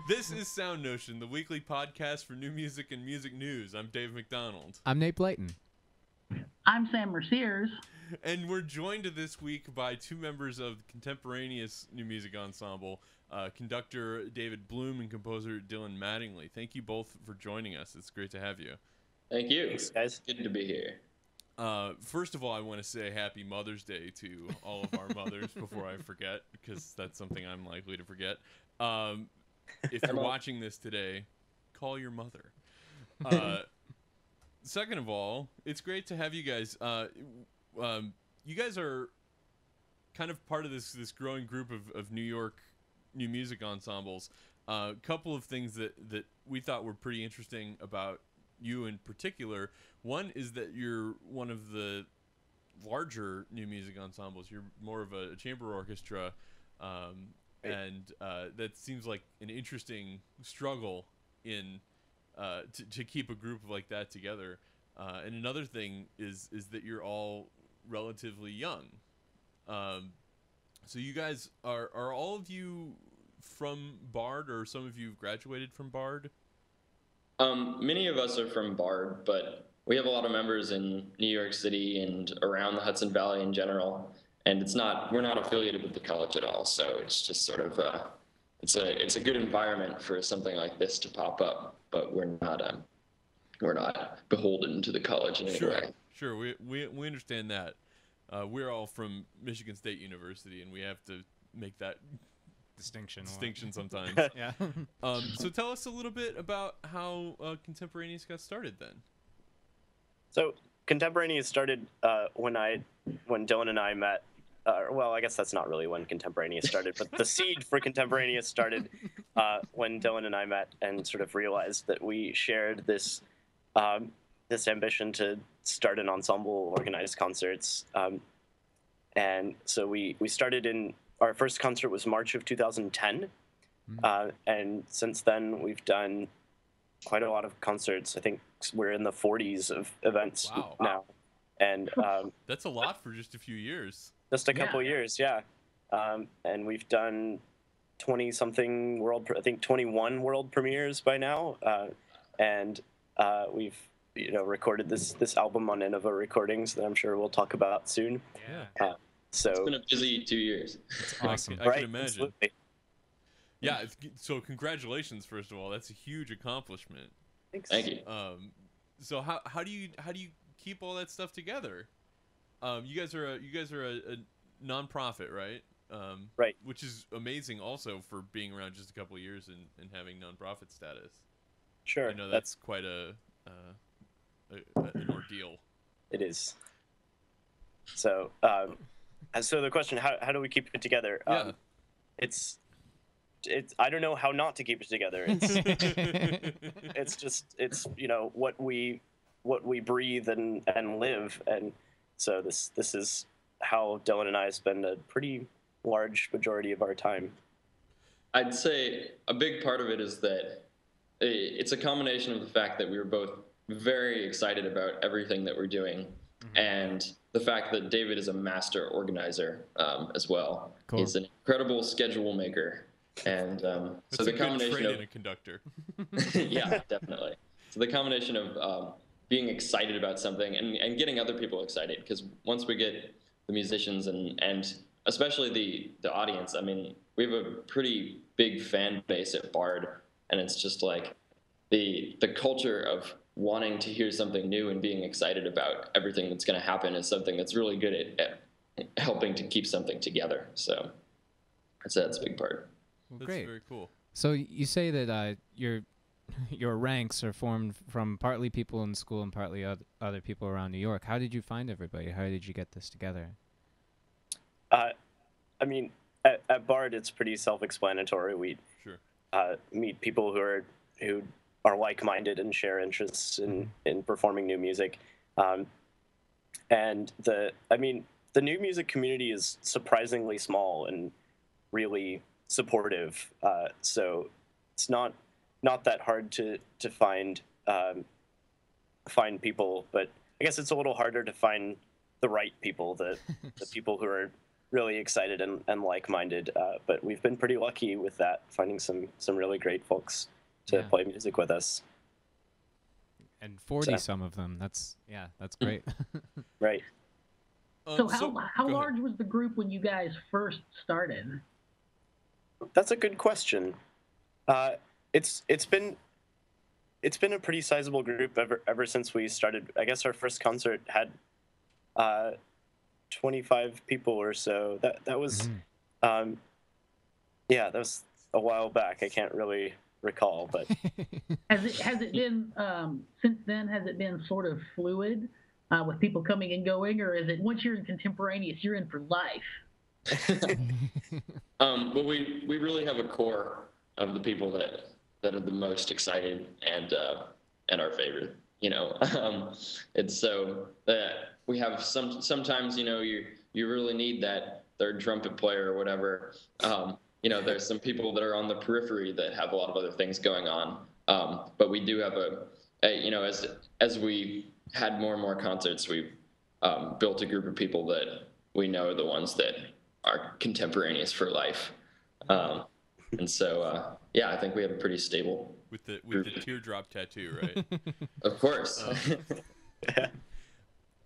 This is SoundNotion, the weekly podcast for new music and music news. I'm Dave McDonald. I'm Nate Blayton. I'm Sam Merciers. And we're joined this week by two members of the Contemporaneous New Music Ensemble, conductor David Bloom and composer Dylan Mattingly. Thank you both for joining us. It's great to have you. Thank you. Thanks, guys. Good to be here. First of all, I want to say Happy Mother's Day to all of our mothers before I forget, because that's something I'm likely to forget. If you're watching this today, call your mother. Second of all, it's great to have you guys. You guys are kind of part of this growing group of New York new music ensembles. A couple of things that we thought were pretty interesting about you in particular. One is that you're one of the larger new music ensembles. You're more of a chamber orchestra, and that seems like an interesting struggle in to keep a group like that together. And another thing is that you're all relatively young. So you guys are all of you from Bard, or some of you graduated from Bard? Many of us are from Bard, but we have a lot of members in New York City and around the Hudson Valley in general. And we're not affiliated with the college at all. So it's just sort of, it's a good environment for something like this to pop up, but we're not beholden to the college in any way. Sure. We understand that. We're all from Michigan State University, and we have to make that distinction sometimes. Yeah. So tell us a little bit about how Contemporaneous got started then. So Contemporaneous started when Dylan and I met. Well, I guess that's not really when Contemporaneous started, but the seed for Contemporaneous started when Dylan and I met and sort of realized that we shared this ambition to start an ensemble, organize concerts. And so we started in, our first concert was March of 2010. And since then we've done quite a lot of concerts. I think we're in the 40s of events now. And that's a lot for just a few years. Just a couple years, yeah. And we've done 20-something I think 21 world premieres by now. And we've recorded this album on Innova Recordings that I'm sure we'll talk about soon. Yeah. So it's been a busy 2 years. That's awesome. I can imagine. Absolutely. Yeah. So congratulations, first of all. That's a huge accomplishment. Thanks. Thank you. So how do you keep all that stuff together? You guys are a nonprofit, right? Right. Which is amazing, also, for being around just a couple of years and having nonprofit status. Sure. I know that's quite an ordeal. It is. So, so the question, how do we keep it together? Yeah. It's I don't know how not to keep it together. It's what we breathe and live, and so this is how Dylan and I spend a pretty large majority of our time. I'd say a big part of it is that it's a combination of the fact that we were both very excited about everything that we're doing, and the fact that David is a master organizer as well. Cool. He's an incredible schedule maker, and so the combination of a conductor. Yeah, definitely. So the combination of being excited about something and getting other people excited, because once we get the musicians and especially the audience, I mean, we have a pretty big fan base at Bard, and it's just like the culture of wanting to hear something new and being excited about everything that's going to happen is something that's really good at helping to keep something together. So that's a big part. Well, That's great. very cool. So you say that your ranks are formed from partly people in school and partly other people around New York. How did you find everybody? How did you get this together? I mean, at Bard, it's pretty self-explanatory. We meet people who are like-minded and share interests in performing new music. And the new music community is surprisingly small and really supportive. So it's not that hard to find people, but I guess it's a little harder to find the right people, the people who are really excited and like-minded. But we've been pretty lucky with that, finding some really great folks to play music with us. And 40 some of them. That's great. Right. So how large was the group when you guys first started? That's a good question. It's been a pretty sizable group ever since we started. I guess our first concert had 25 people or so. That was that was a while back. I can't really recall, but has it been since then? Has it been sort of fluid with people coming and going, or is it once you're in Contemporaneous, you're in for life? Well, we really have a core of the people that are the most excited and our favorite. It's so that we have sometimes you really need that third trumpet player or whatever. There's some people that are on the periphery that have a lot of other things going on. But we do have as we had more and more concerts, we've built a group of people that we know are the ones that are contemporaneous for life. And so, I think we have a pretty stable with the teardrop tattoo, right? Of course.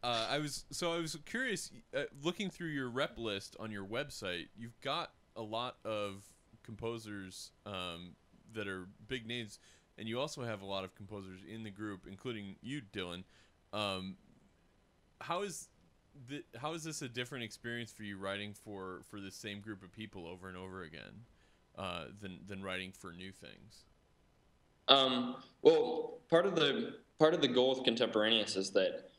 I was curious, looking through your rep list on your website, you've got a lot of composers that are big names, and you also have a lot of composers in the group, including you, Dylan. How is this a different experience for you writing for the same group of people over and over again than writing for new things? Well, part of the goal with Contemporaneous is that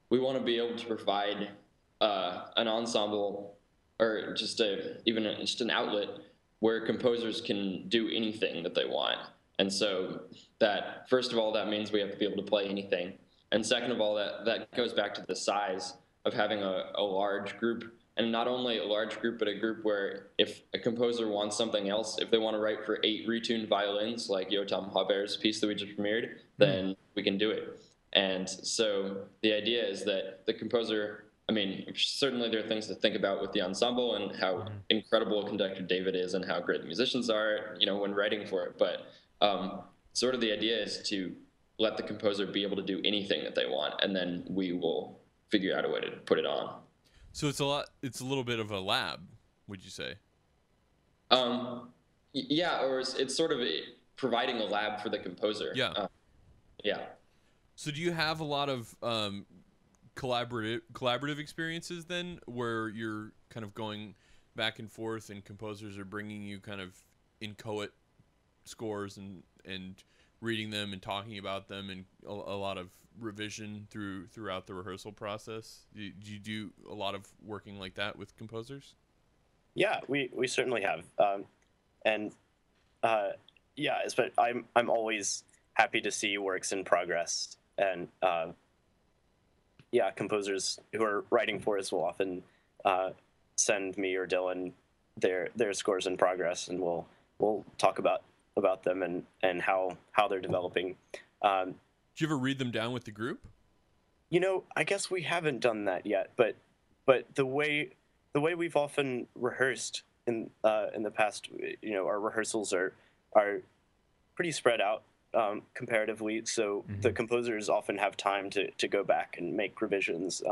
we want to be able to provide an ensemble or just an outlet where composers can do anything that they want. And so that, first of all, that means we have to be able to play anything. And second of all, that goes back to the size of having a large group, and not only a large group, but a group where if a composer wants something else, if they want to write for 8 retuned violins, like Yotam Haber's piece that we just premiered, then we can do it. And so the idea is that the composer, certainly there are things to think about with the ensemble and how incredible a conductor David is and how great the musicians are, when writing for it. But sort of the idea is to let the composer be able to do anything that they want, and then we will figure out a way to put it on. So it's a little bit of a lab, would you say? Yeah, or it's sort of providing a lab for the composer. Yeah. Yeah. So do you have a lot of collaborative experiences then, where you're kind of going back and forth and composers are bringing you kind of inchoate scores and reading them and talking about them, and a lot of revision throughout the rehearsal process? Do you do a lot of working like that with composers? Yeah, we certainly have. But I'm always happy to see works in progress, and composers who are writing for us will often send me or Dylan their scores in progress, and we'll talk about them and how they're developing. Do you ever read them down with the group? I guess we haven't done that yet, but the way we've often rehearsed in the past, our rehearsals are pretty spread out comparatively, so the composers often have time to go back and make revisions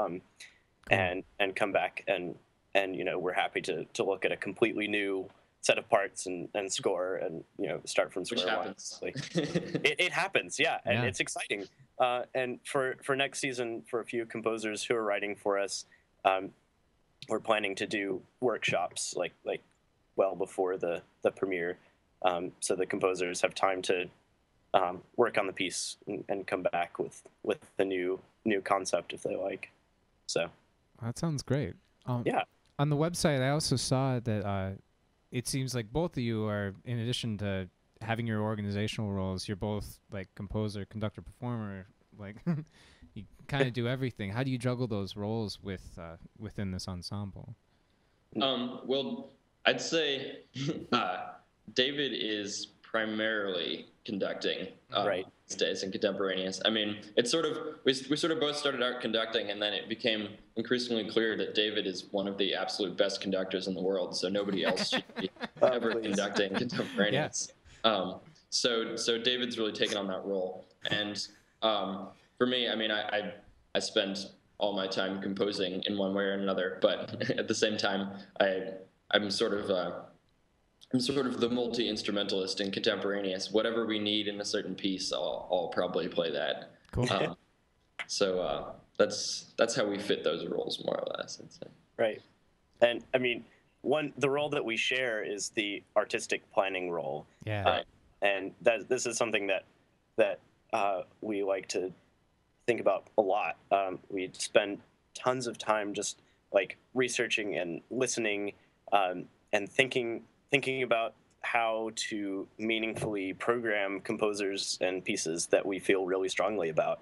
and come back and we're happy to look at a completely new set of parts and score and start from square one. It happens, and it's exciting. And for next season, for a few composers who are writing for us, we're planning to do workshops like well before the premiere, so the composers have time to work on the piece and come back with the new concept if they like. So that sounds great. Yeah. On the website, I also saw that it seems like both of you are, in addition to having your organizational roles, you're both like composer, conductor, performer. Like you kind of do everything. How do you juggle those roles within this ensemble? Well, I'd say David is primarily conducting Right. these days in Contemporaneous. I mean, it's sort of we sort of both started out conducting, and then it became increasingly clear that David is one of the absolute best conductors in the world. So nobody else should be ever Please. conducting Contemporaneous. So David's really taken on that role, and for me, I mean, I spend all my time composing in one way or another, but at the same time, I'm sort of the multi-instrumentalist in Contemporaneous. Whatever we need in a certain piece, I'll probably play that. Cool. So that's how we fit those roles, more or less, I'd say. Right. And I mean, the role that we share is the artistic planning role. Yeah. And this is something that we like to think about a lot. We spend tons of time just like researching and listening and thinking about how to meaningfully program composers and pieces that we feel really strongly about.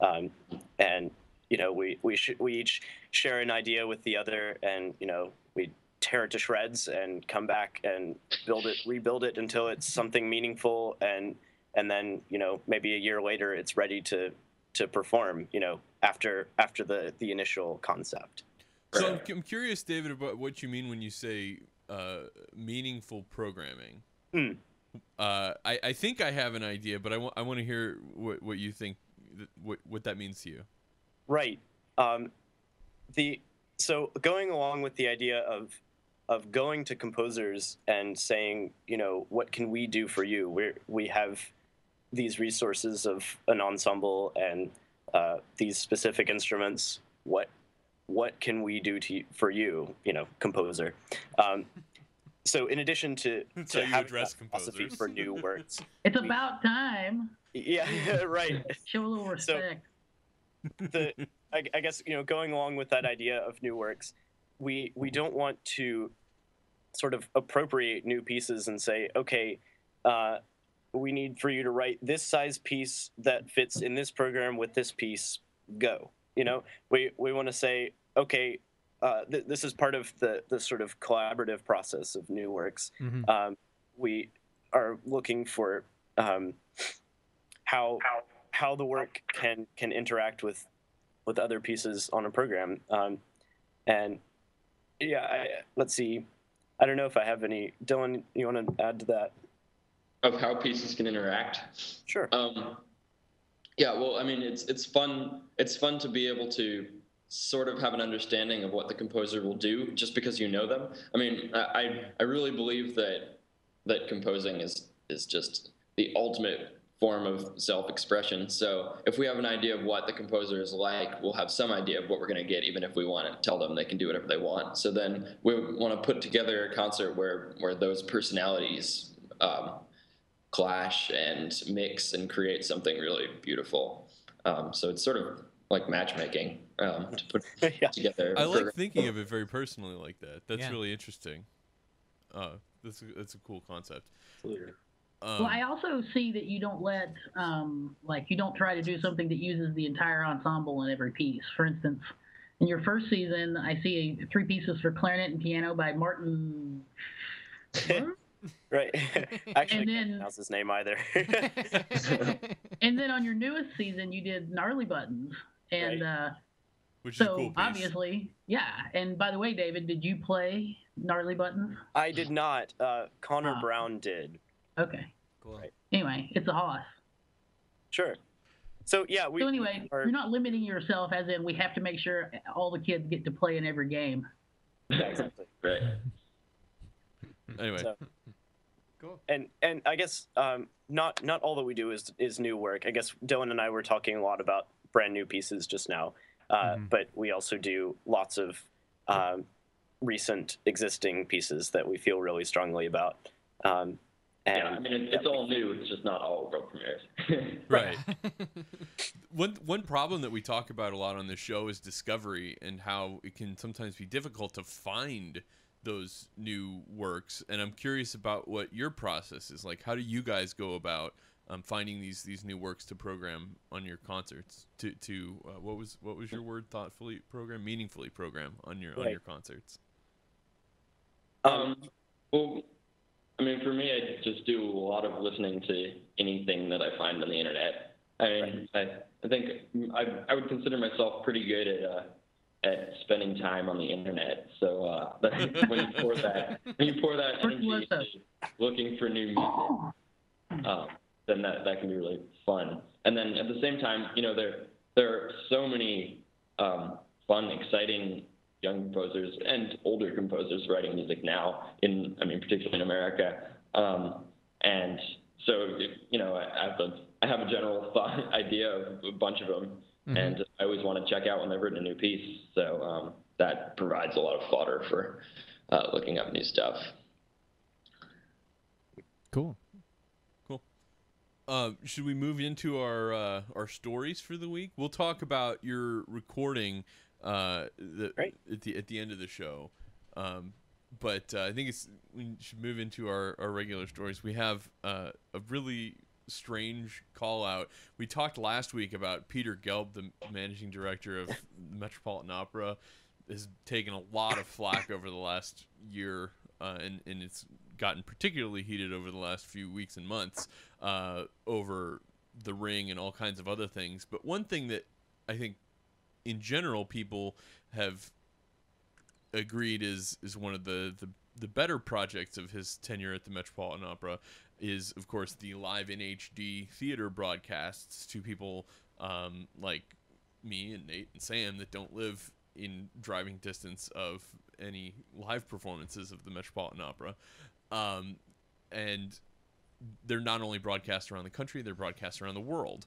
And you know, we each share an idea with the other, and you know, we tear it to shreds and come back and rebuild it until it's something meaningful, and then, you know, maybe a year later it's ready to perform, you know, after the initial concept. So I'm curious, David, about what you mean when you say meaningful programming. I think I have an idea, but I want to hear what you think, what that means to you. Right. So going along with the idea of going to composers and saying, you know, what can we do for you? We have these resources of an ensemble and these specific instruments. What can we do for you, you know, composer? So in addition to having that philosophy for new works, It's about time. yeah, right. Show a little respect. I guess, you know, going along with that idea of new works, we don't want to sort of appropriate new pieces and say, okay, we need for you to write this size piece that fits in this program with this piece. Go. You know, we want to say, okay, this is part of the sort of collaborative process of new works. Mm-hmm. We are looking for how the work can interact with other pieces on a program. And yeah, let's see. I don't know if I have any. Dylan, you want to add to that? Of how pieces can interact? Sure. Yeah, well, I mean, it's fun. It's fun to be able to sort of have an understanding of what the composer will do just because you know them. I mean, I really believe that composing is just the ultimate form of self-expression. So if we have an idea of what the composer is like, we'll have some idea of what we're going to get, even if we want to tell them they can do whatever they want. So then we want to put together a concert where those personalities clash and mix and create something really beautiful. So it's sort of like matchmaking to put together. I like thinking of it very personally like that. That's really interesting. That's a cool concept. Well, I also see that you don't let, you don't try to do something that uses the entire ensemble in every piece. For instance, in your first season, I see 3 pieces for clarinet and piano by Martin. Right. Actually, I can't pronounce his name either. And then on your newest season, you did Gnarly Buttons. And which is a cool piece. Obviously, yeah. And by the way, David, did you play Gnarly Buttons? I did not. Connor Brown did. Okay. Cool. Right. Anyway, it's a hoss. Sure. So yeah, so anyway, you're not limiting yourself as in we have to make sure all the kids get to play in every game. Yeah, exactly. Right. Anyway. So, cool. And I guess not all that we do is new work. I guess Dylan and I were talking a lot about brand new pieces just now, but we also do lots of recent existing pieces that we feel really strongly about. Yeah, I mean, it's all new. It's just not all world premieres. Right. One problem that we talk about a lot on this show is discovery and how it can sometimes be difficult to find those new works. And I'm curious about what your process is like. How do you guys go about finding these new works to program on your concerts? To what was your word? Thoughtfully program, meaningfully program on your concerts. Well, I mean, for me, I just do a lot of listening to anything that I find on the internet. I mean, I think I would consider myself pretty good at spending time on the internet. So when you pour that energy into looking for new music, then that can be really fun. And then at the same time, you know, there are so many fun, exciting young composers and older composers writing music now, particularly in America. And so, you know, I have a general idea of a bunch of them, and I always want to check out when they've written a new piece. So that provides a lot of fodder for looking up new stuff. Cool. Should we move into our stories for the week? We'll talk about your recording at the end of the show. But I think we should move into our regular stories. We have a really strange call out. We talked last week about Peter Gelb, the managing director of the Metropolitan Opera, has taken a lot of flack over the last year, and it's gotten particularly heated over the last few weeks and months over The Ring and all kinds of other things. But one thing that I think in general people have agreed is one of the better projects of his tenure at the Metropolitan Opera is, of course, the live in HD theater broadcasts to people like me and Nate and Sam that don't live in driving distance of any live performances of the Metropolitan Opera. And they're not only broadcast around the country, they're broadcast around the world.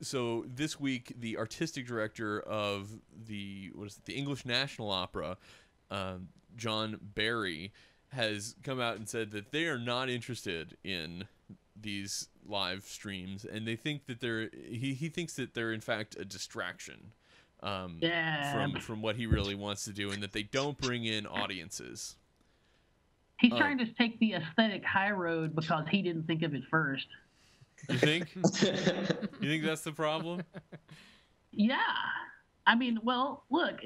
So this week, the artistic director of the English National Opera, John Barry, has come out and said that they are not interested in these live streams, and they think that he thinks that they're in fact a distraction from what he really wants to do, and that they don't bring in audiences. He's trying to take the aesthetic high road because he didn't think of it first. You think? You think that's the problem? Yeah. I mean, well, look,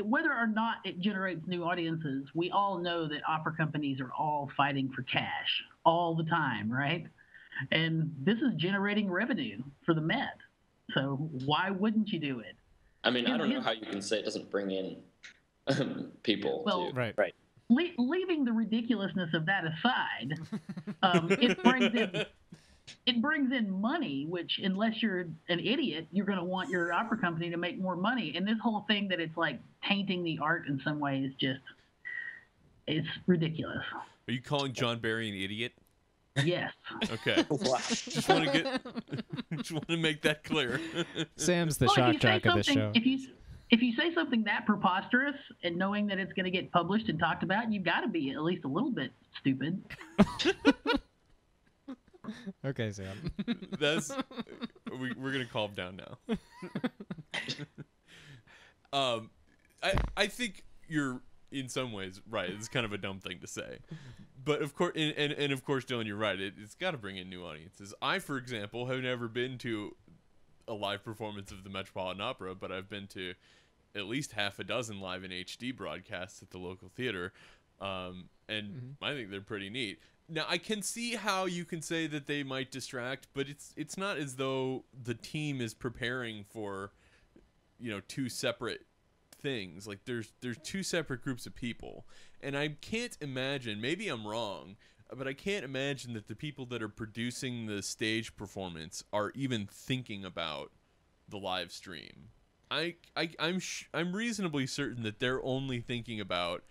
whether or not it generates new audiences, we all know that opera companies are all fighting for cash all the time, right? And this is generating revenue for the Met. So why wouldn't you do it? I mean, I don't know how you can say it doesn't bring in people. Well, Right. Leaving the ridiculousness of that aside, it brings in money, which, unless you're an idiot, you're going to want your opera company to make more money. And this whole thing that it's like tainting the art in some way is it's ridiculous. Are you calling John Barry an idiot? Yes. Okay. Wow. Just want to make that clear. Sam's the shock jock of this show. If you say something that preposterous and knowing that it's going to get published and talked about, you've got to be at least a little bit stupid. Okay, Sam. We're gonna calm down now. I think you're in some ways right. It's kind of a dumb thing to say, but of course, and of course, Dylan, you're right. It's got to bring in new audiences. I, for example, have never been to a live performance of the Metropolitan Opera, but I've been to at least half a dozen live in HD broadcasts at the local theater, and I think they're pretty neat. Now, I can see how you can say that they might distract, but it's not as though the team is preparing for, two separate things. Like there's two separate groups of people, and I can't imagine, maybe I'm wrong, but I can't imagine that the people that are producing the stage performance are even thinking about the live stream. I'm reasonably certain that they're only thinking about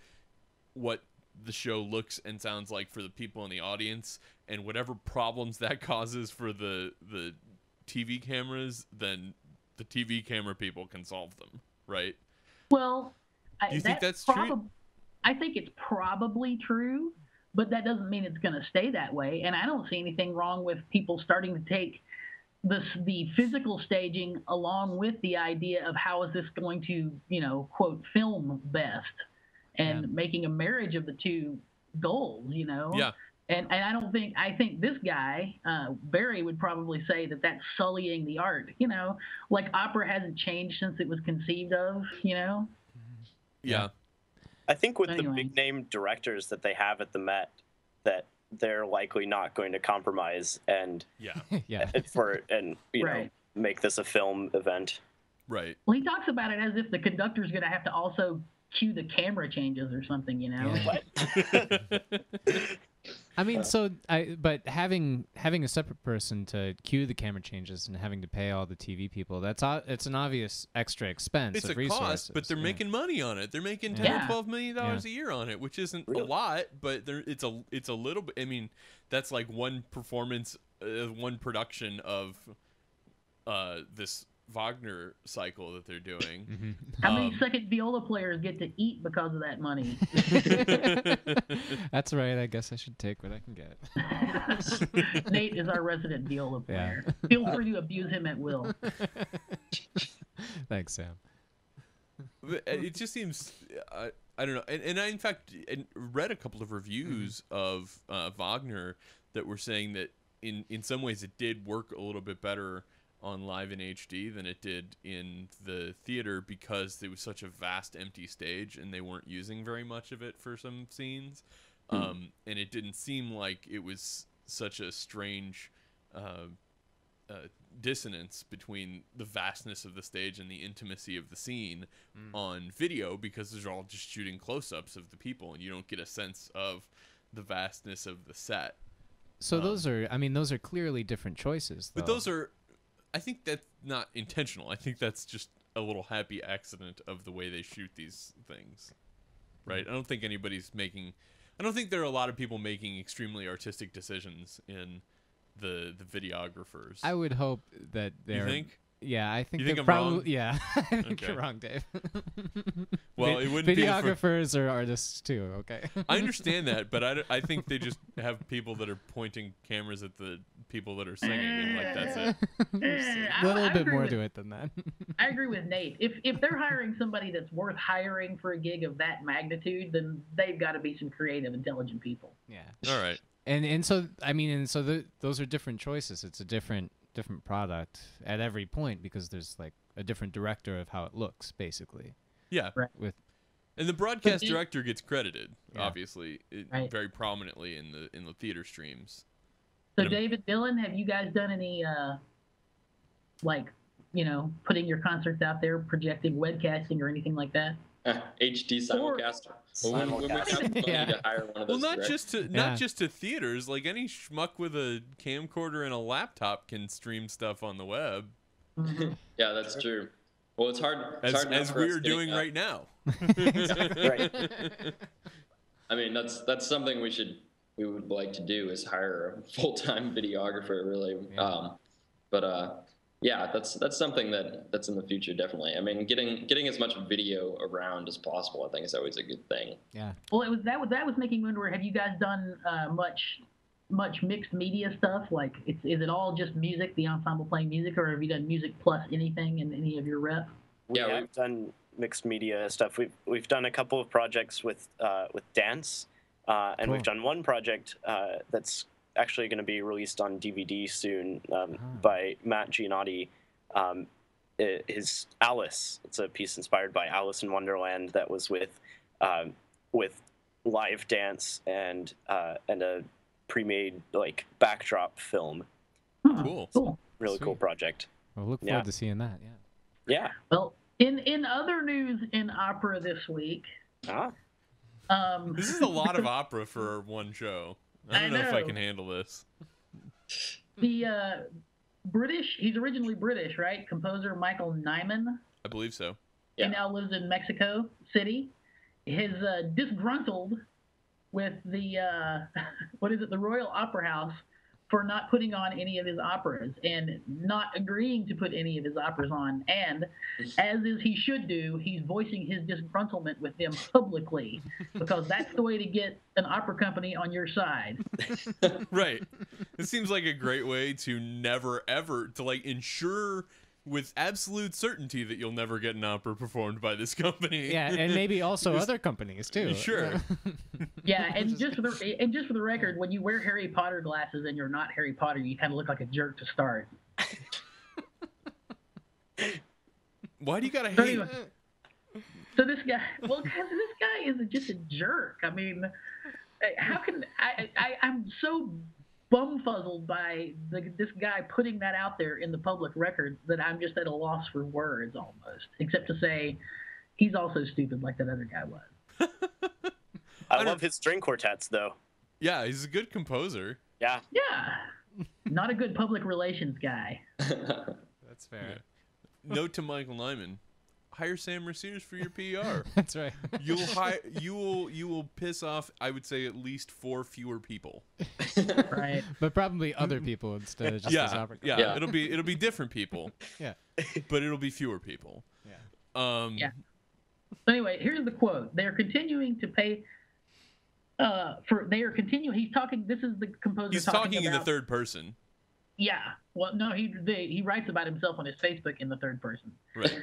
what the show looks and sounds like for the people in the audience, and whatever problems that causes for the TV cameras, then the TV camera people can solve them, right? Well, do you think that's true? I think it's probably true, but that doesn't mean it's going to stay that way. And I don't see anything wrong with people starting to take the physical staging along with the idea of how is this going to, quote, film best, and making a marriage of the two goals, Yeah. And I think this guy, Barry, would probably say that that's sullying the art, like opera hasn't changed since it was conceived of, Yeah. I think with the Anyway. big name directors that they have at the Met, that they're likely not going to compromise and Yeah. Yeah. you know, Right. make this a film event. Right. Well, he talks about it as if the conductor's going to have to also cue the camera changes or something, you know? Yeah. I mean, but having a separate person to cue the camera changes and having to pay all the TV people, it's an obvious extra expense. It's of a resources. cost, but they're making money on it. They're making $10 Yeah. or $12 million Yeah. a year on it, which isn't Really? a lot, but it's a little bit. I mean, that's like one performance, one production of this Wagner cycle that they're doing. Mhm. How many second viola players get to eat because of that money? That's right. I guess I should take what I can get. Nate is our resident viola Yeah. player. Feel free to abuse him at will. Thanks, Sam. But it just seems I don't know, and I in fact read a couple of reviews of Wagner that were saying that in some ways it did work a little bit better on live in HD than it did in the theater because there was such a vast empty stage and they weren't using very much of it for some scenes, and it didn't seem like it was such a strange dissonance between the vastness of the stage and the intimacy of the scene on video, because they're all just shooting close-ups of the people and you don't get a sense of the vastness of the set. So those are clearly different choices, though. But those are, I think that's not intentional. I think that's just a little happy accident of the way they shoot these things, right? I don't think there are a lot of people making extremely artistic decisions in the videographers. I would hope that they're. You think? Yeah, I think You think they're I'm probably. wrong? Yeah, I think Okay. you're wrong, Dave. Well, it wouldn't be the videographers are artists too. Okay. I understand that, but I think they just have people that are pointing cameras at the people that are singing, and like that's it. There's I a little bit agree more with- to it than that. I agree with Nate. If they're hiring somebody that's worth hiring for a gig of that magnitude, then they've got to be some creative, intelligent people. Yeah. All right. And so those are different choices. It's a different product at every point because there's like a different director of how it looks, basically. Yeah. Right. And the broadcast But it- director gets credited, Yeah. obviously, Right. very prominently in the theater streams. So, And- David, Dylan, have you guys done any, putting your concerts out there, projecting webcasting or anything like that? HD simulcaster. Well, we might have money Yeah. to hire one of Well, those. not directors. not just to theaters. Like any schmuck with a camcorder and a laptop can stream stuff on the web, Yeah, that's true. Well, it's hard. It's hard enough as for we us are getting doing that. right now. Right. I mean, that's something we would like to do is hire a full-time videographer, really. Yeah. Yeah, that's something that's in the future, definitely. I mean, getting as much video around as possible, I think, is always a good thing. Yeah. Well, that was making me wonder. Have you guys done much mixed media stuff? Like, is it all just music, the ensemble playing music, or have you done music plus anything in any of your rep? We Yeah, have done mixed media stuff. We've done a couple of projects with dance, and we've Cool. done one project that's actually going to be released on DVD soon by Matt Giannotti. His Alice. It's a piece inspired by Alice in Wonderland that was with live dance and a pre-made like backdrop film. Cool. Cool. Really cool Sweet. project. We'll look Yeah. forward to seeing that. Yeah. Yeah. Well, in other news in opera this week, This is a lot of opera for one show. I don't know if I know. can handle this. the he's originally British, right? Composer Michael Nyman. I believe so. Yeah. He now lives in Mexico City. His disgruntled with the the Royal Opera House for not putting on any of his operas and not agreeing to put any of his operas on. And as is he should do, he's voicing his disgruntlement with them publicly because that's the way to get an opera company on your side. Right. It seems like a great way to never ever to like ensure with absolute certainty that you'll never get an opera performed by this company. Yeah, and maybe also other companies too. Sure. Yeah, and just for the record, when you wear Harry Potter glasses and you're not Harry Potter, you kind of look like a jerk to start. Why do you gotta So hate? anyway, So this guy, well, 'cause this guy is just a jerk. I mean, how can I'm so bumfuzzled by this guy putting that out there in the public record that I'm just at a loss for words almost, except to say he's also stupid like that other guy was. I love his string quartets, though. Yeah, he's a good composer. Yeah. Yeah. Not a good public relations guy. That's fair. Yeah. Note to Michael Nyman: hire Sam Merciers for your PR. That's right. You will piss off, I would say, at least 4 fewer people. Right. But probably other people instead of just this opera. Yeah, it'll be different people. Yeah. But it'll be fewer people. Yeah. Yeah. So anyway, here's the quote. They are continuing to pay he's talking, this is the composer He's talking talking in about, the third person. Yeah. Well, no, he writes about himself on his Facebook in the third person. Right.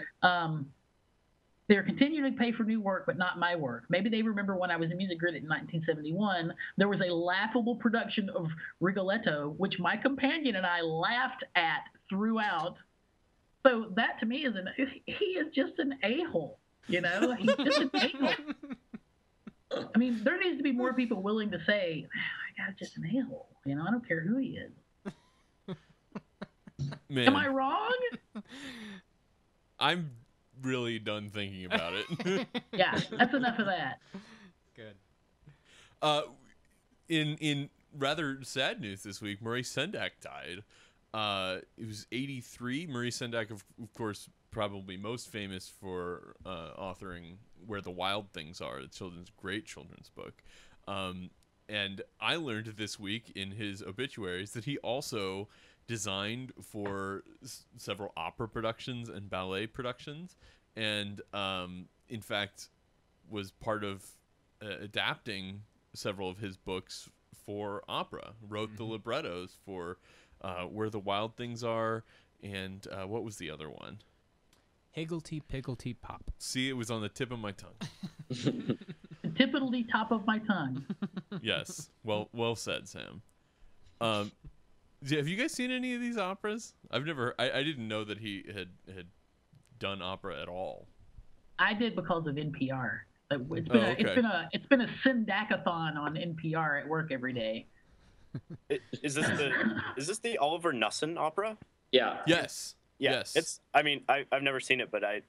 They're continuing to pay for new work, but not my work. Maybe they remember when I was in Music Grid in 1971, there was a laughable production of Rigoletto, which my companion and I laughed at throughout. So that to me is he is just an a-hole, you know? He's just an a-hole. I mean, there needs to be more people willing to say, that guy's just an a-hole. You know, I don't care who he is. Man, am I wrong? I'm really done thinking about it. Yeah, that's enough of that. Good. In rather sad news this week, Maurice Sendak died. He was 83. Maurice Sendak, of course, probably most famous for authoring Where the Wild Things Are, the great children's book. And I learned this week in his obituaries that he also designed for several opera productions and ballet productions, and in fact was part of adapting several of his books for opera. Wrote the librettos for Where the Wild Things Are, and what was the other one? Higglety Pigglety Pop. See, it was on the tip of my tongue. The tippity top of my tongue. Yes, well said, Sam. Have you guys seen any of these operas? I've never. I didn't know that he had done opera at all. I did because of NPR. It's been a Sendakathon on NPR at work every day. Is this the Oliver Knussen opera? Yeah. Yes. Yeah. Yes. It's. I mean, I've never seen it, but I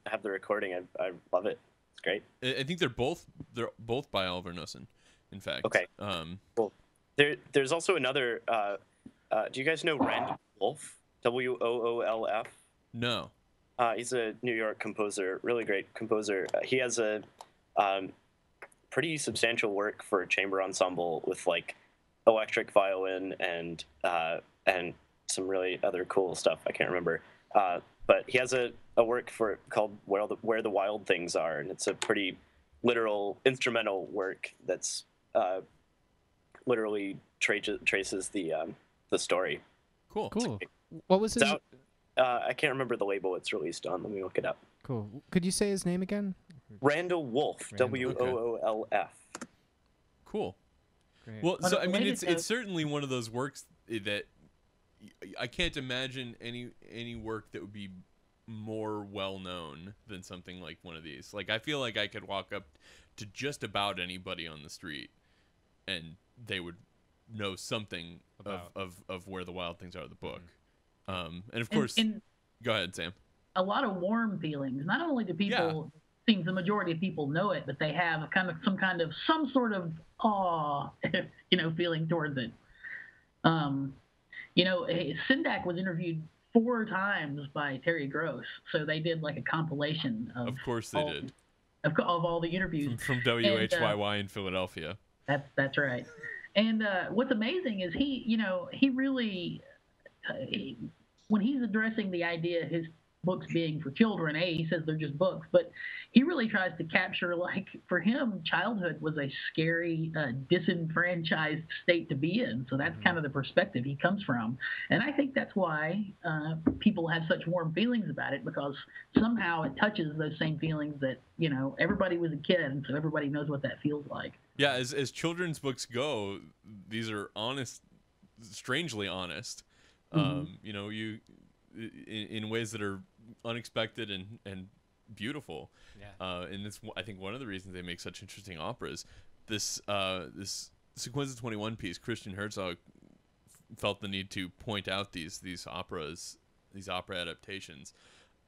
have the recording. I love it. It's great. I think they're both by Oliver Knussen, in fact. Okay. Well, there's also another. Do you guys know Randall Wolf? Woolf? No. He's a New York composer, really great composer. He has a pretty substantial work for a chamber ensemble with like electric violin and some really other cool stuff. I can't remember. But he has a work called Where the Wild Things Are, and it's a pretty literal instrumental work that's literally traces the story. Cool. What was his? It's out, I can't remember the label it's released on. Let me look it up. Cool. Could you say his name again? Randall Wolf. Woolf. Cool. Great. Well, so I mean, it's certainly one of those works that I can't imagine any work that would be more well known than something like one of these. Like, I feel like I could walk up to just about anybody on the street and they would know something of Where the Wild Things Are, the book. And of course, go ahead, Sam. A lot of warm feelings. Not only do people, seems the majority of people know it, but they have some sort of awe, feeling towards it. Sendak was interviewed 4 times by Terry Gross, so they did like a compilation of. Of course they did. Of all the interviews from WHYY in Philadelphia. That's right. And what's amazing is he really, when he's addressing the idea of his books being for children, he says they're just books, but he really tries to capture, like, for him, childhood was a scary, disenfranchised state to be in. So that's kind of the perspective he comes from. And I think that's why people have such warm feelings about it, because somehow it touches those same feelings that, everybody was a kid, and so everybody knows what that feels like. Yeah, as children's books go, these are honest, strangely honest. You in ways that are unexpected and beautiful. Yeah. And it's, I think, one of the reasons they make such interesting operas. This Sequenza 21 piece, Christian Herzog felt the need to point out these operas, these opera adaptations,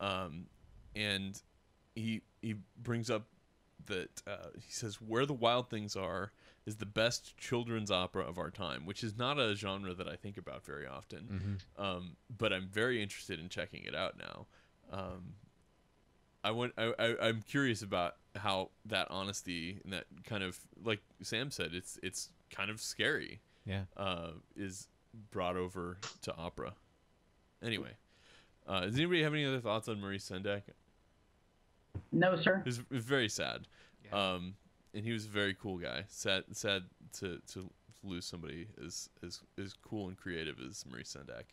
and he brings up that he says Where the Wild Things Are is the best children's opera of our time, which is not a genre that I think about very often. But I'm very interested in checking it out now. I'm curious about how that honesty and that kind of, like Sam said, it's kind of scary. Yeah. Is brought over to opera. Anyway, does anybody have any other thoughts on Maurice Sendak? No, sir. It was very sad. Yeah. And he was a very cool guy. Sad to lose somebody as cool and creative as Maurice Sendak.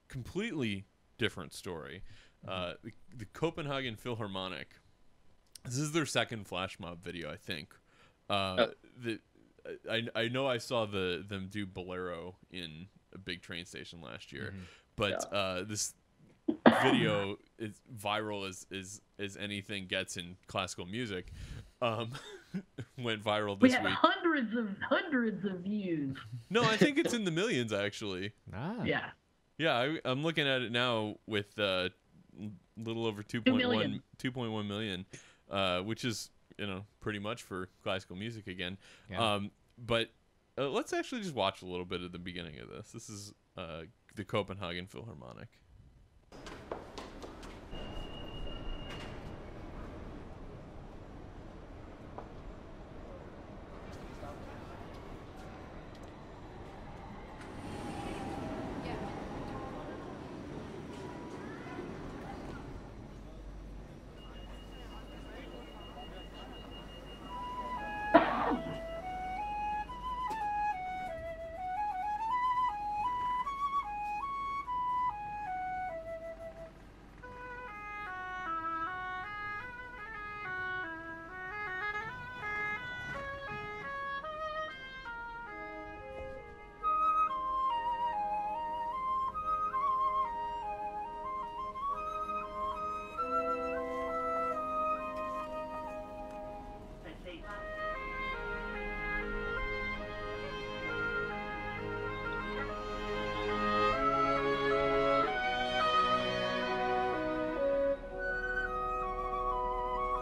Completely different story. The Copenhagen Philharmonic. This is their second flash mob video, I think. I know I saw them do Bolero in a big train station last year, but this video is viral as anything gets in classical music. Went viral this week. We had hundreds of views. No, I think it's in the millions actually. Yeah. Yeah, I'm looking at it now with little over 2.1 million, which is pretty much for classical music again. Yeah. But let's actually just watch a little bit of the beginning of this. This is the Copenhagen Philharmonic.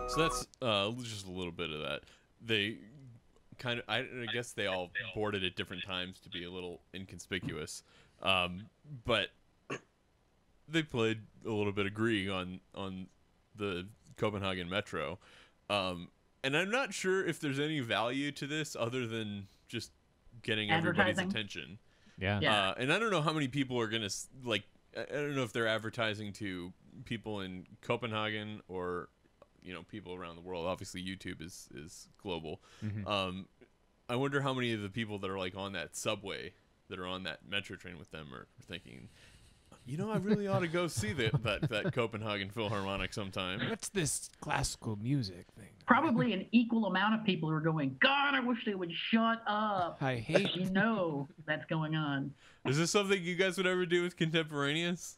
So that's just a little bit of that. They kind of, I guess they all boarded at different times to be a little inconspicuous, but they played a little bit of Grieg on the Copenhagen Metro, and I'm not sure if there's any value to this other than just getting everybody's attention. Yeah. And I don't know how many people are gonna like. I don't know if they're advertising to people in Copenhagen or people around the world. Obviously YouTube is global. I wonder how many of the people that are like on that subway that are on that metro train with them are thinking, I really ought to go see that Copenhagen Philharmonic sometime. What's this classical music thing? Probably an equal amount of people are going, God, I wish they would shut up. I hate that's going on. Is this something you guys would ever do with Contemporaneous?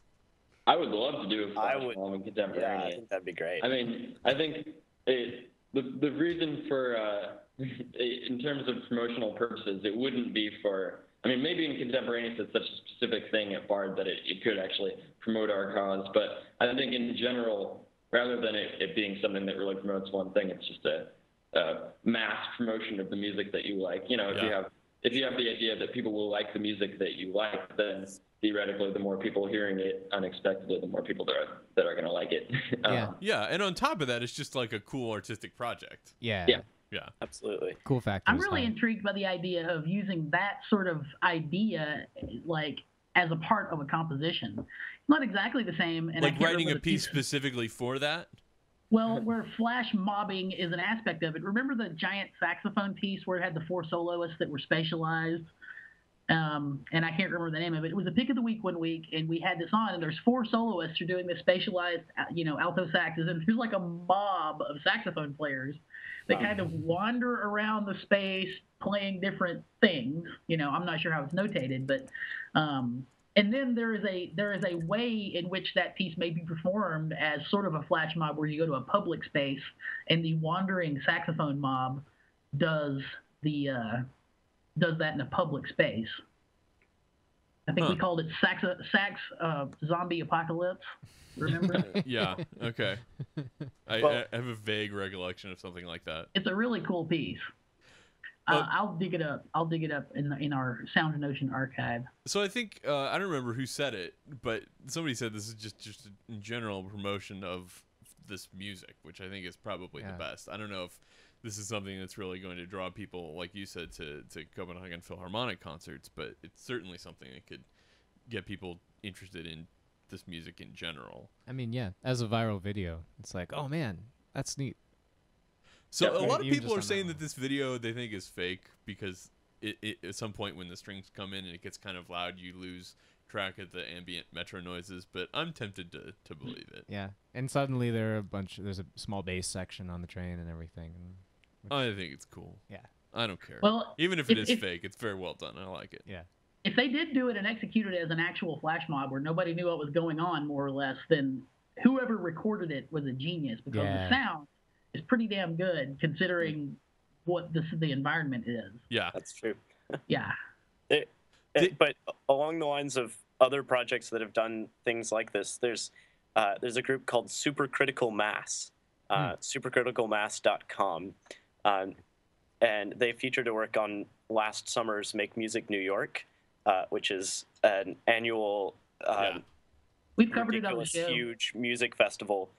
I would love to do a flash mob in Contemporaneous. Yeah, I think that'd be great. I mean, I think the reason for, in terms of promotional purposes, it wouldn't be for, I mean, maybe in Contemporaneous it's such a specific thing at Bard that it could actually promote our cause, but I think in general, rather than it being something that really promotes one thing, it's just a mass promotion of the music that you like. If you have the idea that people will like the music that you like, then theoretically, the more people hearing it unexpectedly, the more people that are going to like it. Yeah, and on top of that, it's just like a cool artistic project. Yeah, absolutely. Cool factor. I'm really intrigued by the idea of using that sort of idea, like as a part of a composition. Not exactly the same. And like writing a piece specifically for that. Well, where flash mobbing is an aspect of it. Remember the giant saxophone piece where it had the 4 soloists that were spatialized? And I can't remember the name of it. It was a pick of the week one week, and we had this on, and there's 4 soloists who are doing the spatialized, alto saxes, and there's like a mob of saxophone players that kind of wander around the space playing different things. I'm not sure how it's notated, but And then there is a way in which that piece may be performed as sort of a flash mob, where you go to a public space and the wandering saxophone mob does that in a public space. I think we called it sax zombie apocalypse. Remember? Yeah. Okay. I have a vague recollection of something like that. It's a really cool piece. I'll dig it up. I'll dig it up in our SoundNotion archive. So I think I don't remember who said it, but somebody said this is just in general promotion of this music, which I think is probably the best. I don't know if this is something that's really going to draw people, like you said, to Copenhagen Philharmonic concerts, but it's certainly something that could get people interested in this music in general. I mean, yeah, as a viral video, it's like, oh man, that's neat. So a lot of people are saying that this video they think is fake because it at some point when the strings come in and it gets kind of loud, you lose track of the ambient metro noises. But I'm tempted to believe it. Yeah, and suddenly there's a small bass section on the train and everything. I think it's cool. Yeah, I don't care. Well, even if it is fake, it's very well done. I like it. Yeah. If they did do it and execute it as an actual flash mob where nobody knew what was going on, more or less, then whoever recorded it was a genius, because the sound is pretty damn good considering what the environment is. Yeah, that's true. Yeah. But along the lines of other projects that have done things like this, there's a group called Supercritical Mass, supercriticalmass.com, and they featured a work on last summer's Make Music New York, which is an annual we've covered it on the show. Huge music festival.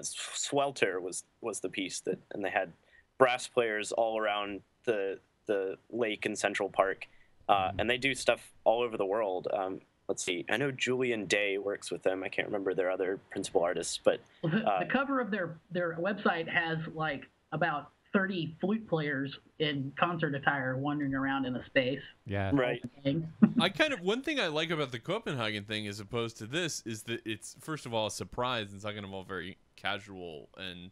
Swelter was the piece and they had brass players all around the lake in Central Park, and they do stuff all over the world. Let's see, I know Julian Day works with them. I can't remember their other principal artists, but the cover of their website has like about 30 flute players in concert attire wandering around in a space. Yeah. Right. One thing I like about the Copenhagen thing as opposed to this is that it's, first of all, a surprise, and second of all, very casual, and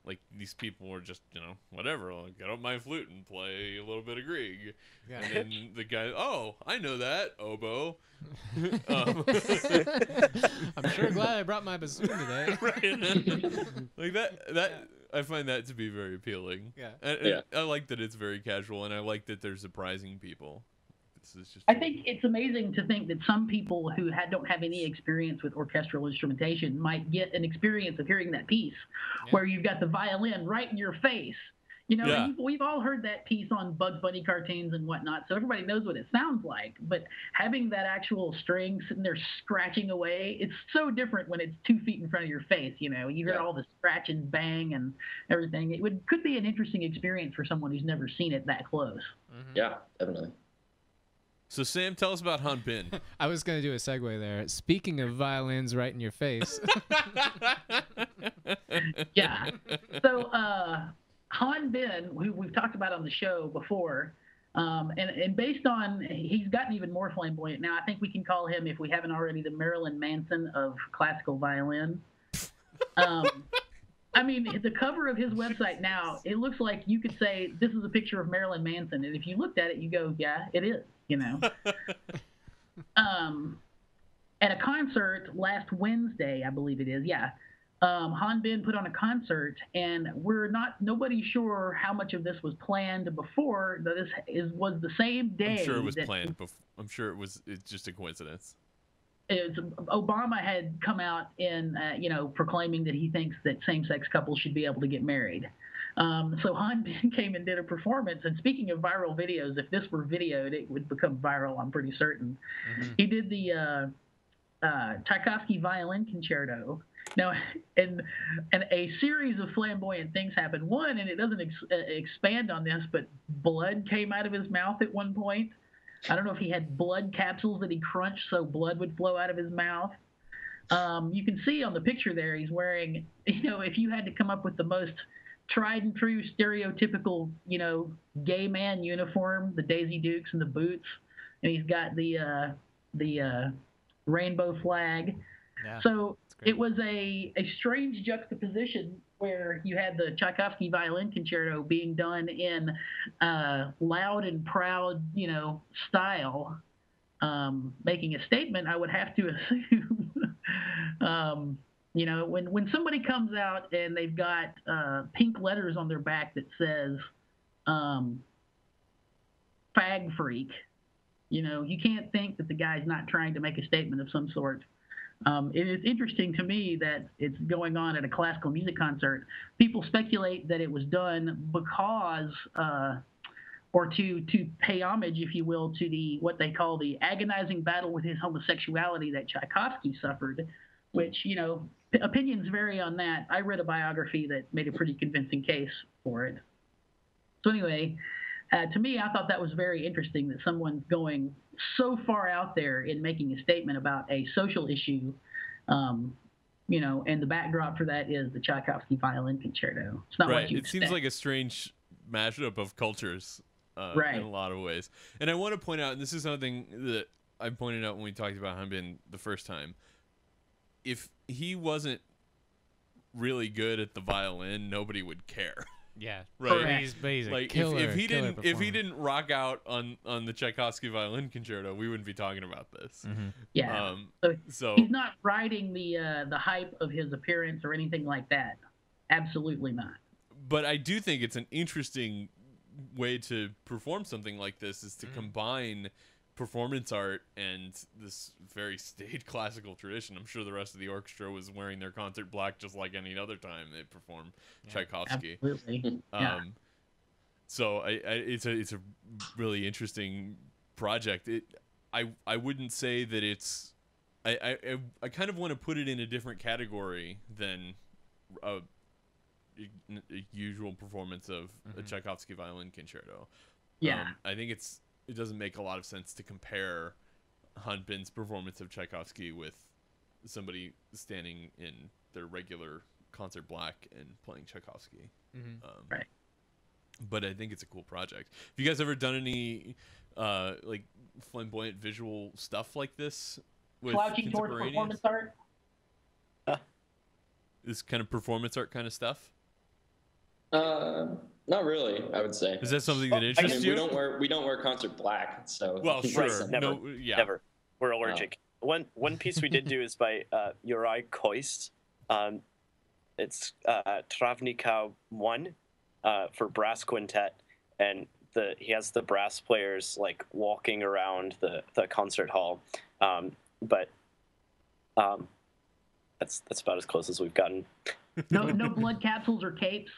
like these people were just, whatever, I'll get up my flute and play a little bit of Grieg. Yeah. And then the guy, oh, I know that, oboe. I'm sure glad I brought my bassoon today. Right. Like that I find that to be very appealing. Yeah. And I like that it's very casual, and I like that they're surprising people. I think it's amazing to think that some people who don't have any experience with orchestral instrumentation might get an experience of hearing that piece where you've got the violin right in your face. We've all heard that piece on Bugs Bunny cartoons and whatnot, so everybody knows what it sounds like. But having that actual string sitting there scratching away, it's so different when it's 2 feet in front of your face. You hear all the scratch and bang and everything. It could be an interesting experience for someone who's never seen it that close. Mm-hmm. Yeah, definitely. So, Sam, tell us about Hahn-Bin. I was going to do a segue there. Speaking of violins right in your face. Yeah. So, Hahn-Bin, who we've talked about on the show before, and based on, he's gotten even more flamboyant now. I think we can call him, if we haven't already, the Marilyn Manson of classical violin. I mean, the cover of his website now, it looks like you could say this is a picture of Marilyn Manson, and if you looked at it, you go, yeah, it is. At a concert last Wednesday, I believe it is, Hahn-Bin put on a concert, and nobody's sure how much of this was planned before. Was the same day. I'm sure it was planned. I'm sure it's just a coincidence. Obama had come out in, proclaiming that he thinks that same-sex couples should be able to get married. So Hahn-Bin came and did a performance. And speaking of viral videos, if this were videoed, it would become viral, I'm pretty certain. Mm-hmm. He did the Tchaikovsky violin concerto. Now, and a series of flamboyant things happened. One, and it doesn't expand on this, but blood came out of his mouth at one point. I don't know if he had blood capsules that he crunched so blood would flow out of his mouth. You can see on the picture there he's wearing, if you had to come up with the most tried and true stereotypical, gay man uniform, the Daisy Dukes and the boots, and he's got the rainbow flag. Yeah, so it was a strange juxtaposition where you had the Tchaikovsky violin concerto being done in loud and proud, style, making a statement, I would have to assume, when somebody comes out and they've got pink letters on their back that says "fag freak," you can't think that the guy's not trying to make a statement of some sort. It is interesting to me that it's going on at a classical music concert. People speculate that it was done because, or to pay homage, if you will, to what they call the agonizing battle with his homosexuality that Tchaikovsky suffered, which, opinions vary on that. I read a biography that made a pretty convincing case for it. So anyway, to me, I thought that was very interesting that someone's going so far out there in making a statement about a social issue, and the backdrop for that is the Tchaikovsky Violin Concerto. It's not what you expect. It seems like a strange mashup of cultures in a lot of ways. And I want to point out, and this is something that I pointed out when we talked about Hahn-Bin the first time, if he wasn't really good at the violin, nobody would care. Yeah, right. He's like killer, if he didn't rock out on the Tchaikovsky Violin Concerto, we wouldn't be talking about this. Mm-hmm. Yeah. So he's not riding the hype of his appearance or anything like that. Absolutely not. But I do think it's an interesting way to perform something like this, is to combine performance art and this very staid classical tradition. I'm sure the rest of the orchestra was wearing their concert black just like any other time they perform Tchaikovsky. Absolutely. So it's a really interesting project. I wouldn't say that it's I kind of want to put it in a different category than a usual performance of a Tchaikovsky Violin Concerto. I think it doesn't make a lot of sense to compare Hahn-Bin's performance of Tchaikovsky with somebody standing in their regular concert black and playing Tchaikovsky. Right. But I think it's a cool project. Have you guys ever done any like flamboyant visual stuff like this with Slouching towards performance art? This kind of performance art kind of stuff? Not really, I would say. Is that something that interests you? We don't wear concert black, so. Well, sure. Never. We're allergic. One piece we did do is by Uri Koist. It's Travnika 1 for brass quintet, and he has the brass players like walking around the concert hall, but that's about as close as we've gotten. No blood capsules or capes.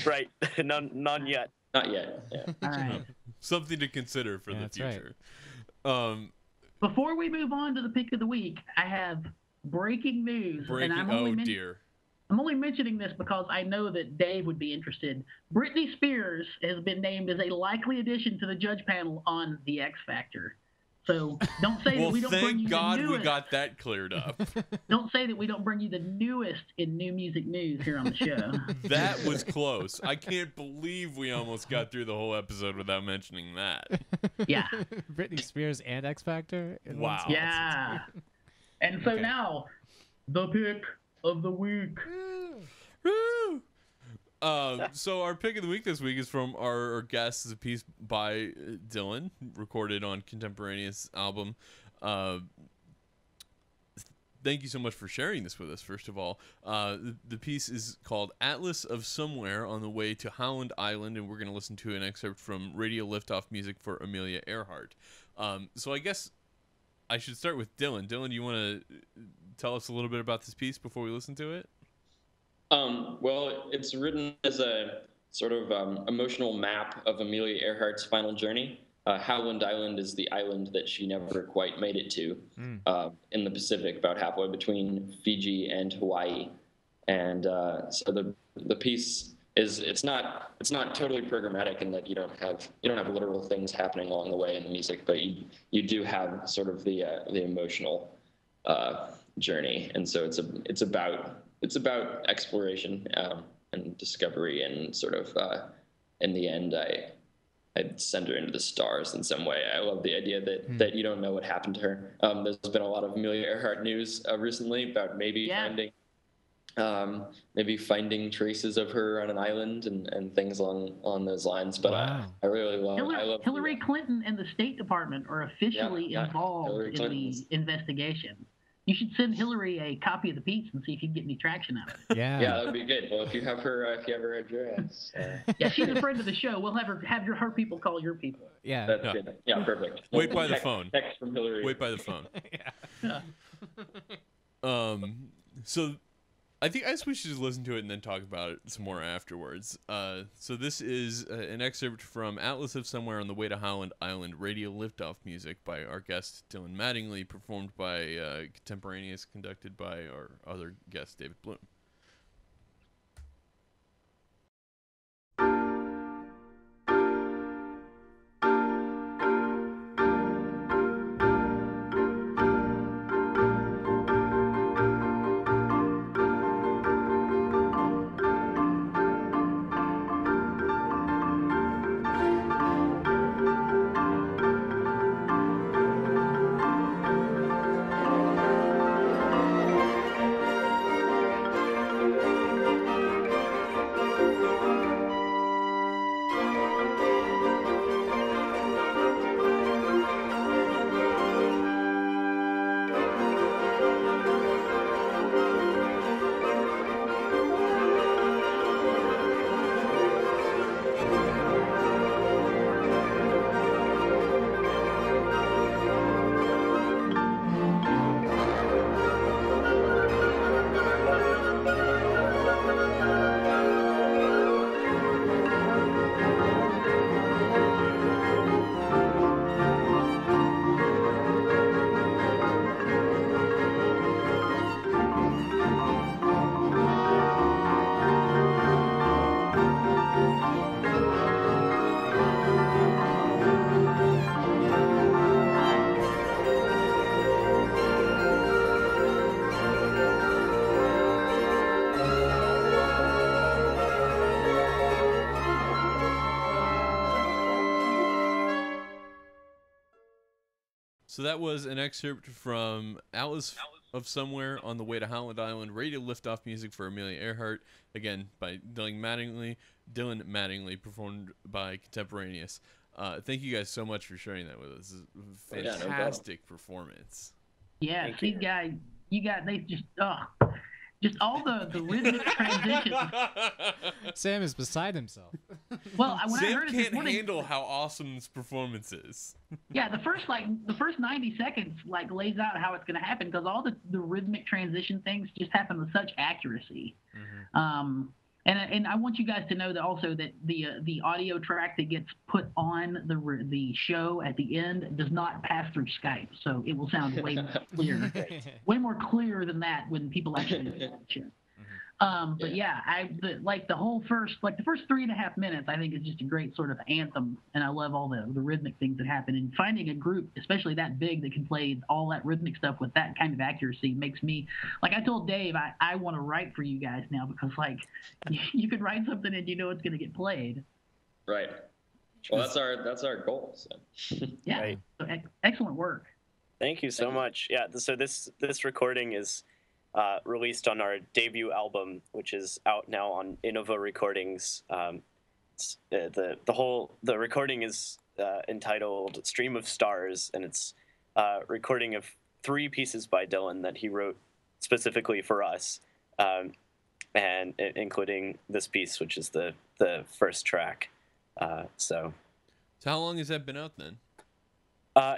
Right, none yet. Not yet. Yeah. All right. Something to consider for the future. Right. Before we move on to the pick of the week, I have breaking news. I'm only mentioning this because I know that Dave would be interested. Britney Spears has been named as a likely addition to the judge panel on The X Factor. So don't say that we don't bring you the newest. Thank God we got that cleared up. Don't say that we don't bring you the newest in new music news here on the show. That was close. I can't believe we almost got through the whole episode without mentioning that. Yeah. Britney Spears and X Factor? Wow. Yeah. And so now, the pick of the week. Woo! So our pick of the week this week is from our guest. Is a piece by Dylan, recorded on Contemporaneous album. Thank you so much for sharing this with us, first of all. The piece is called Atlas of Somewhere on the Way to Howland Island, and we're going to listen to an excerpt from Radio Liftoff music for Amelia Earhart. So I guess I should start with Dylan. Dylan, do you want to tell us a little bit about this piece before we listen to it? Well, it's written as a sort of emotional map of Amelia Earhart's final journey. Howland Island is the island that she never quite made it to in the Pacific, about halfway between Fiji and Hawaii. And so the piece is it's not totally programmatic in that you don't have literal things happening along the way in the music, but you do have sort of the emotional journey, and so it's about exploration and discovery, and sort of in the end I'd send her into the stars in some way. I love the idea that you don't know what happened to her. There's been a lot of Amelia Earhart news recently about maybe maybe finding traces of her on an island and things along those lines. But Wow. I really love Hillary Clinton and the State Department are officially involved in the investigation. You should send Hillary a copy of the piece and see if you can get any traction out of it. Yeah. Yeah, that would be good. Well, if you have her address. Yeah, she's a friend of the show. We'll have her people call your people. Yeah. That's good. Yeah, perfect. Wait by the phone. Text from Hillary. Wait by the phone. Yeah. So I guess we should just listen to it and then talk about it some more afterwards. So this is an excerpt from Atlas of Somewhere on the Way to Howland Island, radio liftoff music by our guest Dylan Mattingly, performed by Contemporaneous, conducted by our other guest David Bloom. So that was an excerpt from Atlas of Somewhere on the Way to Howland Island, radio liftoff music for Amelia Earhart, again by Dylan Mattingly, performed by Contemporaneous. Thank you guys so much for sharing that with us. This is a fantastic performance. Yeah, these guys, they just all the rhythmic transitions. Sam is beside himself. Well, when Sam I heard it can't this morning, handle how awesome this performance is. Yeah, the first 90 seconds lays out how it's going to happen, because all the rhythmic transition things just happen with such accuracy. Mm-hmm. And I want you guys to know that also that the audio track that gets put on the show at the end does not pass through Skype, so it will sound way more clear, way more clear than that when people actually watch it. But yeah, the first 3.5 minutes, I think is just a great sort of anthem, and I love all the rhythmic things that happen. And finding a group, especially that big, that can play all that rhythmic stuff with that kind of accuracy makes me, I told Dave, I want to write for you guys now, because you could write something and you know it's going to get played. Right. Well, that's our goal. So. Yeah. Right. So, excellent work. Thank you so much. Yeah. So this recording is released on our debut album, which is out now on Innova Recordings. The recording is entitled "Stream of Stars," and it's a recording of 3 pieces by Dylan that he wrote specifically for us, and including this piece, which is the first track. So how long has that been out then?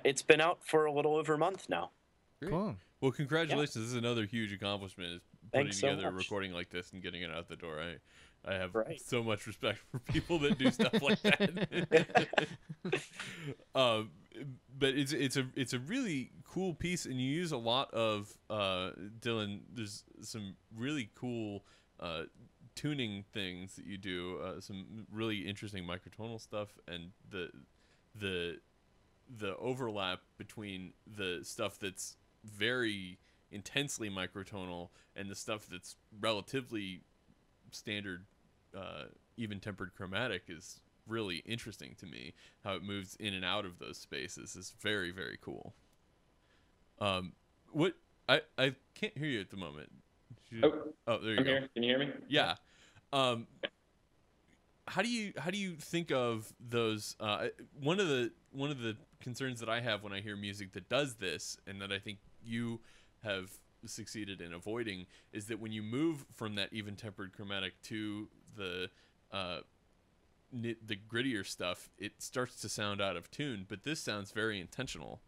It's been out for a little over a month now. Great. Cool. Well, congratulations! Yeah. This is another huge accomplishment, is putting together a recording like this and getting it out the door. I have so much respect for people that do stuff like that. But it's a really cool piece, and you use a lot of Dylan. There's some really cool tuning things that you do, some really interesting microtonal stuff, and the overlap between the stuff that's very intensely microtonal and the stuff that's relatively standard, even tempered chromatic is really interesting to me. How it moves in and out of those spaces is very, very cool. What I can't hear you at the moment. Oh, there you I'm go. here. Can you hear me? Yeah. How do you think of those? One of the concerns that I have when I hear music that does this, and that I think you have succeeded in avoiding, is that when you move from that even-tempered chromatic to the grittier stuff, it starts to sound out of tune. But this sounds very intentional,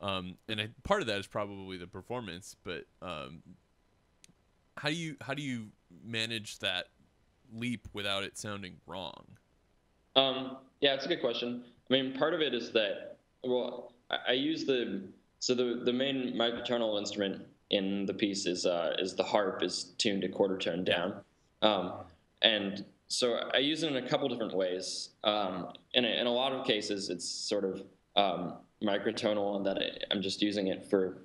and part of that is probably the performance. But how do you manage that leap without it sounding wrong? Yeah, it's a good question. I mean, part of it is that, well, I use the main microtonal instrument in the piece is the harp, is tuned a quarter tone down, and so I use it in a couple different ways. In a lot of cases, it's sort of microtonal, and that I'm just using it for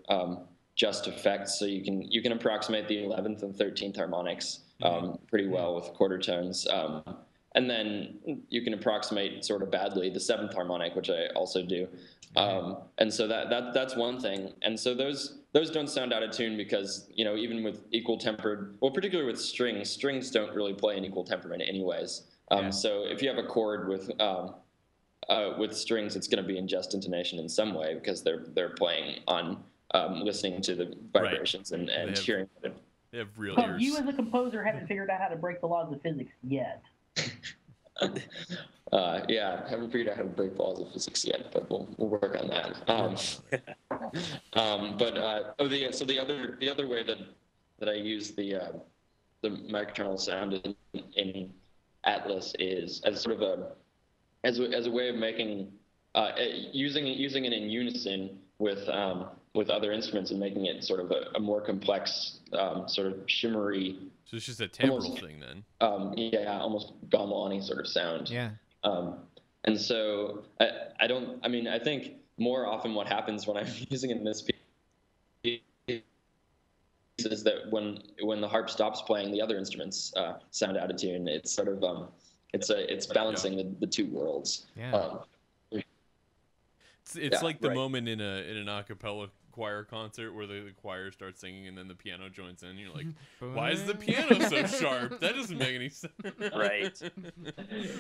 just effects. So you can approximate the 11th and 13th harmonics pretty well with quarter tones. And then you can approximate sort of badly the 7th harmonic, which I also do. And so that's one thing. And so those don't sound out of tune because, even with equal tempered, well, particularly with strings don't really play in equal temperament anyways. So if you have a chord with strings, it's going to be in just intonation in some way because they're playing on listening to the vibrations and hearing it. They have real But ears. you as a composer haven't figured out how to break the laws of physics yet. Yeah, I haven't figured out how to break the laws of physics yet, but we'll work on that. So the other way that I use the microtonal sound in Atlas is as sort of as a way of making using it in unison with other instruments and making it sort of a more complex sort of shimmery. So it's just a timbral thing then. Almost gamelan-y sort of sound. Yeah. And so I think more often what happens when I'm using it in this piece is that when the harp stops playing, the other instruments sound out of tune. It's sort of it's balancing the two worlds. Yeah. It's like the moment in an a cappella choir concert where the choir starts singing and then the piano joins in. You're like, why is the piano so sharp? That doesn't make any sense. Right.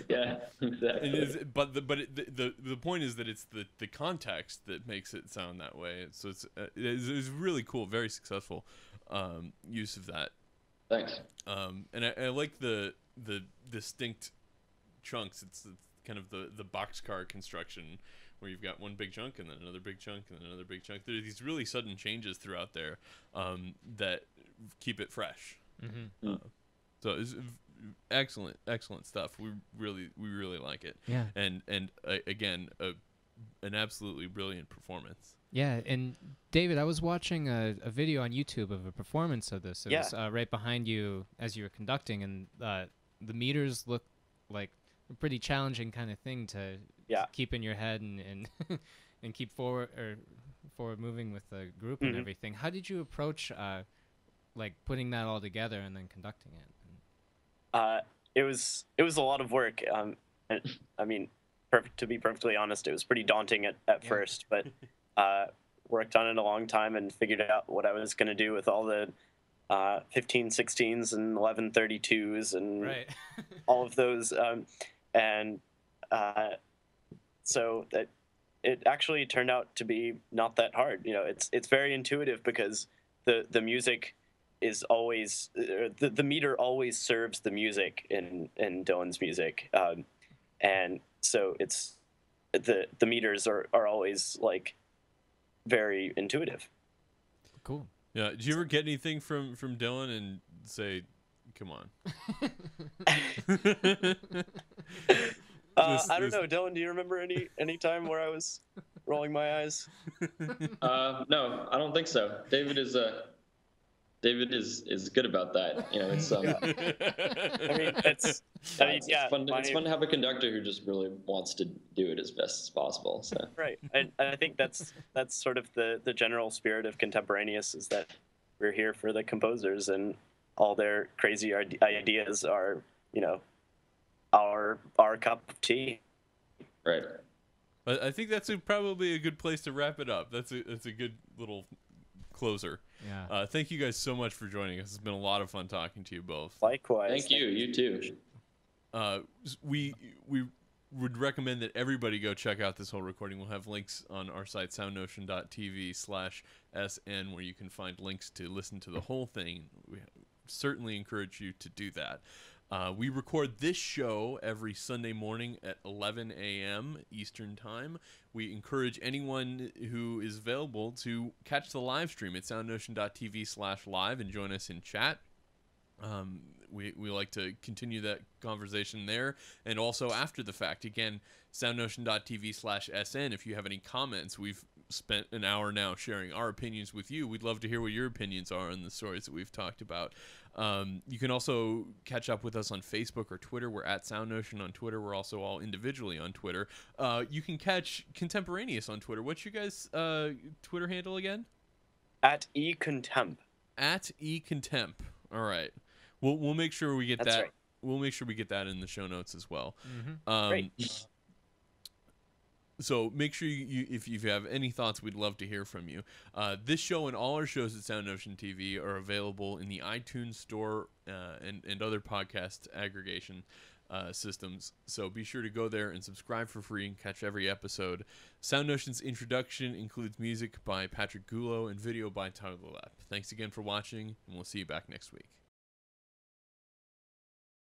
Yeah, exactly. But the point is that it's the context that makes it sound that way. So it's really cool, very successful use of that. Thanks. And I like the distinct chunks. It's kind of the boxcar construction, where you've got one big chunk and then another big chunk and then another big chunk. There are these really sudden changes throughout there that keep it fresh. Mm-hmm. So it's excellent stuff. We really like it. Yeah. And again, an absolutely brilliant performance. Yeah, and David, I was watching a video on YouTube of a performance of this. It was right behind you as you were conducting, and the meters look like a pretty challenging kind of thing to keep in your head and and keep forward moving with the group and everything. How did you approach like putting that all together and then conducting it? It was a lot of work. I mean, to be perfectly honest, it was pretty daunting at first, but worked on it a long time and figured out what I was going to do with all the 15 16s and 11 32s and all of those. So that it actually turned out to be not that hard. It's very intuitive because the music is always the meter always serves the music in Dylan's music, and so it's the meters are always like very intuitive. Cool. Yeah. Did you ever get anything from Dylan and say, "Come on"? I don't know, Dylan. Do you remember any time where I was rolling my eyes? No, I don't think so. David is good about that. It's I mean, it's fun to have a conductor who just really wants to do it as best as possible. So right, and I think that's sort of the general spirit of Contemporaneous, is that we're here for the composers, and all their crazy ideas are our cup of tea. Right. I think that's probably a good place to wrap it up. That's a good little closer. Yeah. Thank you guys so much for joining us. It's been a lot of fun talking to you both. Likewise. Thank you. You too. We would recommend that everybody go check out this whole recording. We'll have links on our site, soundnotion.tv/SN, where you can find links to listen to the whole thing. We certainly encourage you to do that. We record this show every Sunday morning at 11 a.m. Eastern Time. We encourage anyone who is available to catch the live stream at soundnotion.tv/live and join us in chat. We like to continue that conversation there, and also after the fact. Again, soundnotion.tv/SN. If you have any comments, we've spent an hour now sharing our opinions with you. We'd love to hear what your opinions are on the stories that we've talked about. You can also catch up with us on Facebook or Twitter. We're at SoundNotion on Twitter. We're also all individually on Twitter. You can catch Contemporaneous on Twitter. What's your guys' Twitter handle again? At eContemp. At eContemp. All right. We'll make sure we get That's that. right. We'll make sure we get that in the show notes as well. Great. So make sure if you have any thoughts, we'd love to hear from you. This show and all our shows at SoundNotion TV are available in the iTunes Store and other podcast aggregation systems. So be sure to go there and subscribe for free and catch every episode. SoundNotion's introduction includes music by Patrick Gulo and video by Tyler Lapp. Thanks again for watching, and we'll see you back next week.